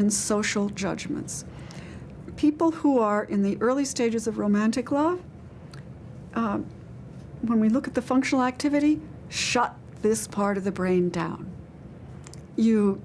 in social judgments. People who are in the early stages of romantic love, when we look at the functional activity, shut this part of the brain down. You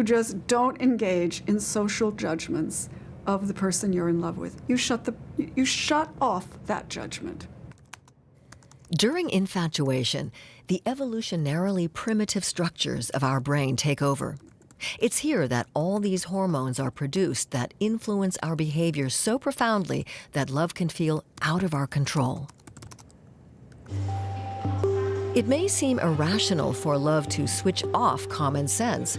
just don't engage in social judgments of the person you're in love with. You shut off that judgment. During infatuation, the evolutionarily primitive structures of our brain take over. It's here that all these hormones are produced that influence our behavior so profoundly that love can feel out of our control. It may seem irrational for love to switch off common sense,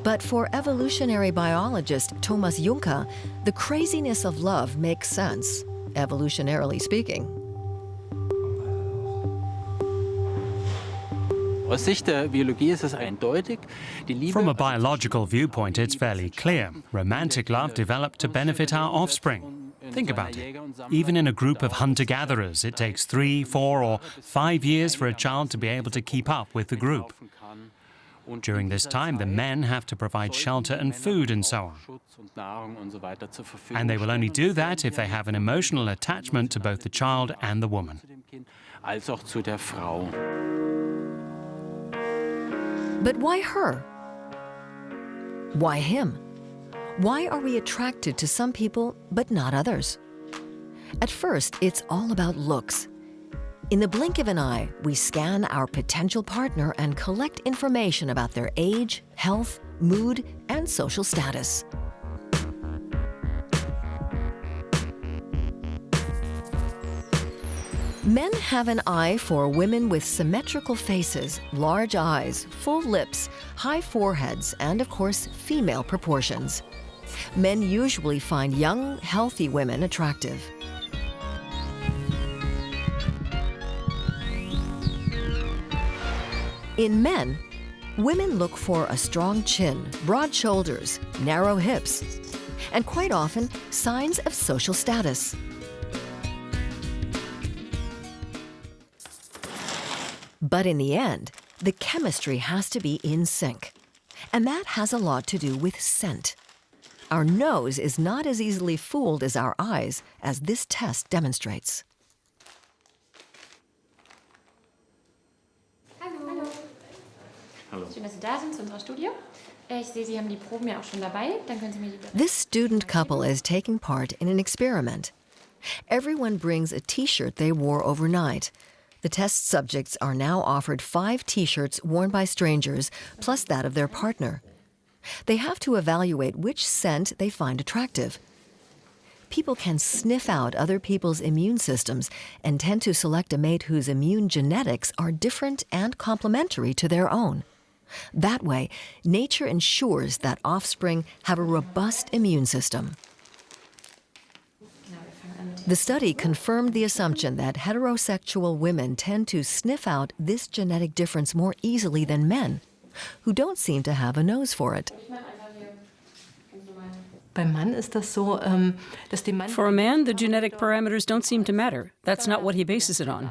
but for evolutionary biologist Thomas Juncker, the craziness of love makes sense, evolutionarily speaking. From a biological viewpoint, it's fairly clear. Romantic love developed to benefit our offspring. Think about it. Even in a group of hunter-gatherers, it takes 3, 4, or 5 years for a child to be able to keep up with the group. During this time, the men have to provide shelter and food and so on. And they will only do that if they have an emotional attachment to both the child and the woman. But why her? Why him? Why are we attracted to some people but not others? At first, it's all about looks. In the blink of an eye, we scan our potential partner and collect information about their age, health, mood, and social status. Men have an eye for women with symmetrical faces, large eyes, full lips, high foreheads, and of course, female proportions. Men usually find young, healthy women attractive. In men, women look for a strong chin, broad shoulders, narrow hips, and quite often, signs of social status. But in the end, the chemistry has to be in sync. And that has a lot to do with scent. Our nose is not as easily fooled as our eyes, as this test demonstrates. Hallo. Hallo. Schön, dass Sie da sind zu unserer Studie. Ich sehe, Sie haben die Proben ja auch schon dabei. Dann können Sie mir die... This student couple is taking part in an experiment. Everyone brings a T-shirt they wore overnight. The test subjects are now offered 5 T-shirts worn by strangers, plus that of their partner. They have to evaluate which scent they find attractive. People can sniff out other people's immune systems and tend to select a mate whose immune genetics are different and complementary to their own. That way, nature ensures that offspring have a robust immune system. The study confirmed the assumption that heterosexual women tend to sniff out this genetic difference more easily than men, who don't seem to have a nose for it. For a man, the genetic parameters don't seem to matter. That's not what he bases it on.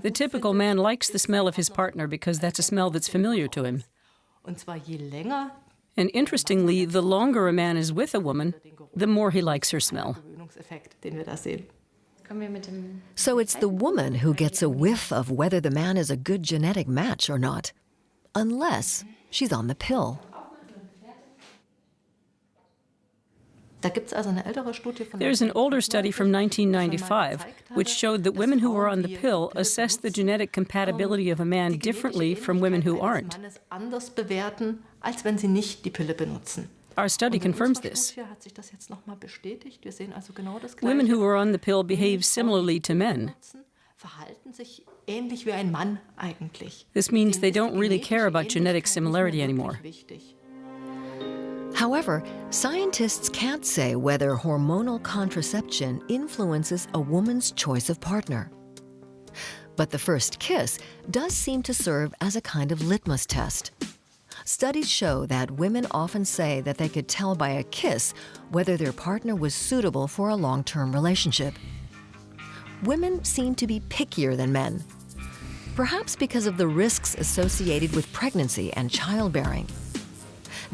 The typical man likes the smell of his partner because that's a smell that's familiar to him. And interestingly, the longer a man is with a woman, the more he likes her smell. So it's the woman who gets a whiff of whether the man is a good genetic match or not, unless she's on the pill. There's an older study from 1995 which showed that women who were on the pill assessed the genetic compatibility of a man differently from women who aren't. Our study confirms this. Women who were on the pill behave similarly to men. This means they don't really care about genetic similarity anymore. However, scientists can't say whether hormonal contraception influences a woman's choice of partner. But the first kiss does seem to serve as a kind of litmus test. Studies show that women often say that they could tell by a kiss whether their partner was suitable for a long-term relationship. Women seem to be pickier than men, perhaps because of the risks associated with pregnancy and childbearing.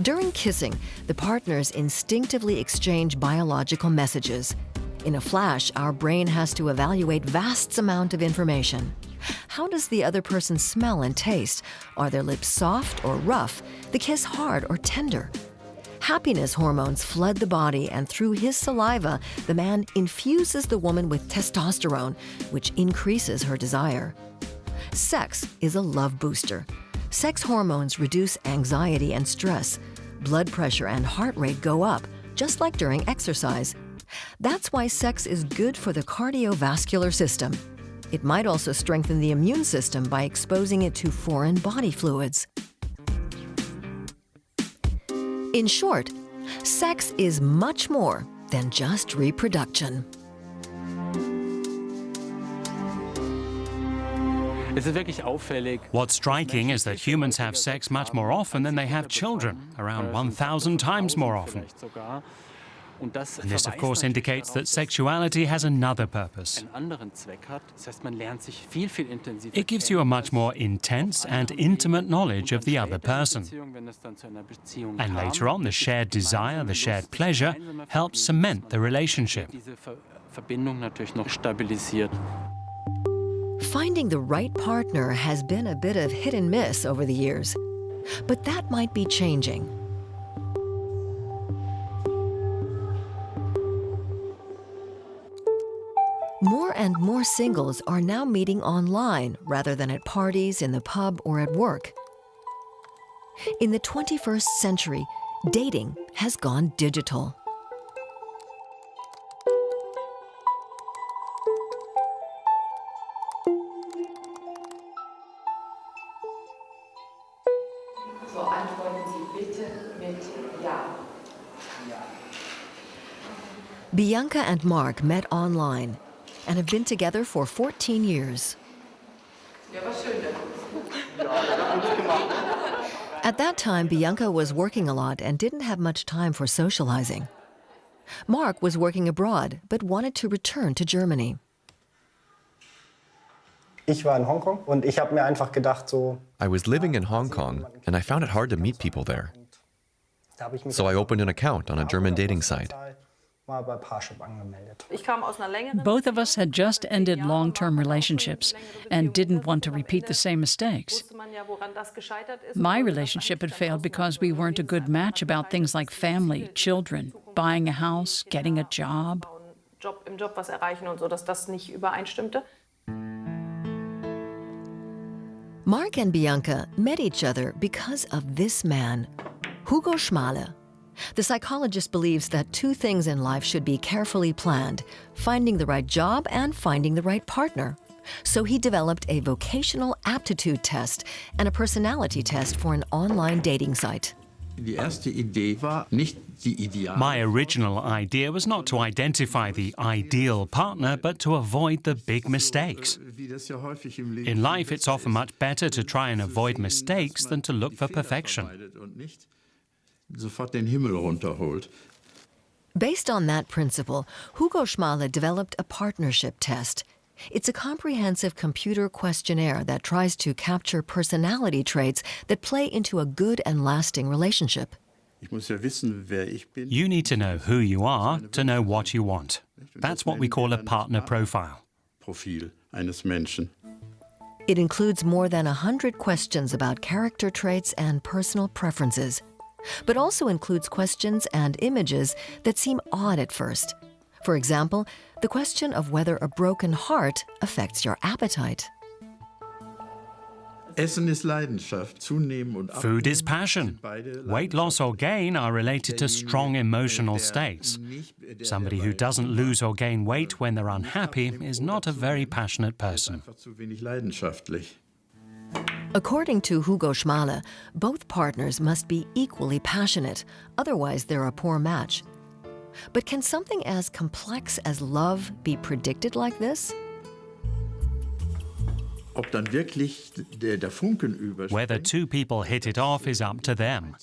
During kissing, the partners instinctively exchange biological messages. In a flash, our brain has to evaluate vast amount of information. How does the other person smell and taste? Are their lips soft or rough? The kiss hard or tender? Happiness hormones flood the body, and through his saliva, the man infuses the woman with testosterone, which increases her desire. Sex is a love booster. Sex hormones reduce anxiety and stress. Blood pressure and heart rate go up, just like during exercise. That's why sex is good for the cardiovascular system. It might also strengthen the immune system by exposing it to foreign body fluids. In short, sex is much more than just reproduction. What's striking is that humans have sex much more often than they have children, around 1,000 times more often. And this, of course, indicates that sexuality has another purpose. It gives you a much more intense and intimate knowledge of the other person. And later on, the shared desire, the shared pleasure, helps cement the relationship. Finding the right partner has been a bit of hit and miss over the years, but that might be changing. More and more singles are now meeting online rather than at parties, in the pub, or at work. In the 21st century, dating has gone digital. So antworten Sie bitte mit Ja. Bianca and Mark met online and have been together for 14 years. At that time, Bianca was working a lot and didn't have much time for socializing. Mark was working abroad but wanted to return to Germany. Ich war in Hongkong und ich habe mir einfach gedacht, so. I was living in Hong Kong, and I found it hard to meet people there. Da habe ich mich So I opened an account on a German dating site. mal bei Parship angemeldet. Both of us had just ended long-term relationships and didn't want to repeat the same mistakes. My relationship had failed because we weren't a good match about things like family, children, buying a house, getting a job. Im Job was erreichen und so, dass das nicht übereinstimmte. Mark and Bianca met each other because of this man, Hugo Schmale. The psychologist believes that two things in life should be carefully planned: finding the right job and finding the right partner. So he developed a vocational aptitude test and a personality test for an online dating site. My original idea was not to identify the ideal partner, but to avoid the big mistakes. In life, it's often much better to try and avoid mistakes than to look for perfection. Based on that principle, Hugo Schmale developed a partnership test. It's a comprehensive computer questionnaire that tries to capture personality traits that play into a good and lasting relationship. You need to know who you are to know what you want. That's what we call a partner profile. It includes more than 100 questions about character traits and personal preferences, but also includes questions and images that seem odd at first. For example, the question of whether a broken heart affects your appetite. Food is passion. Weight loss or gain are related to strong emotional states. Somebody who doesn't lose or gain weight when they're unhappy is not a very passionate person. According to Hugo Schmale, both partners must be equally passionate, otherwise they're a poor match. But can something as complex as love be predicted like this? Whether two people hit it off is up to them.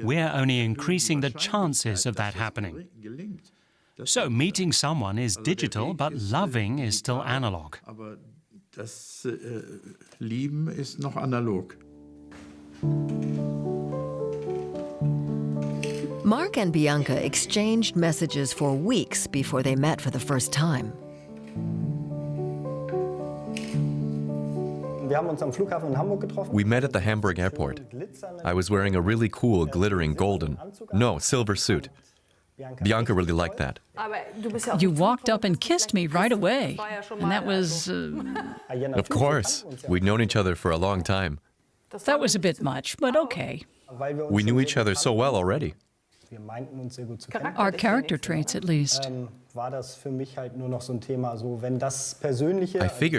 We're only increasing the chances of that happening. So meeting someone is digital, but loving is still analog. Mark and Bianca exchanged messages for weeks before they met for the first time. Wir haben uns am Flughafen in Hamburg getroffen. We met at the Hamburg airport. I was wearing a really cool, glittering golden, no, silver suit. Bianca really liked that. You walked up and kissed me right away. And that was, Of course. We'd known each other for a long time. that was a bit much, but okay. We knew each other so well already. Wir meinten uns sehr gut zu kennen. Our character traits, at least. War das für mich halt nur noch so ein Thema, so wenn das Persönliche. I figured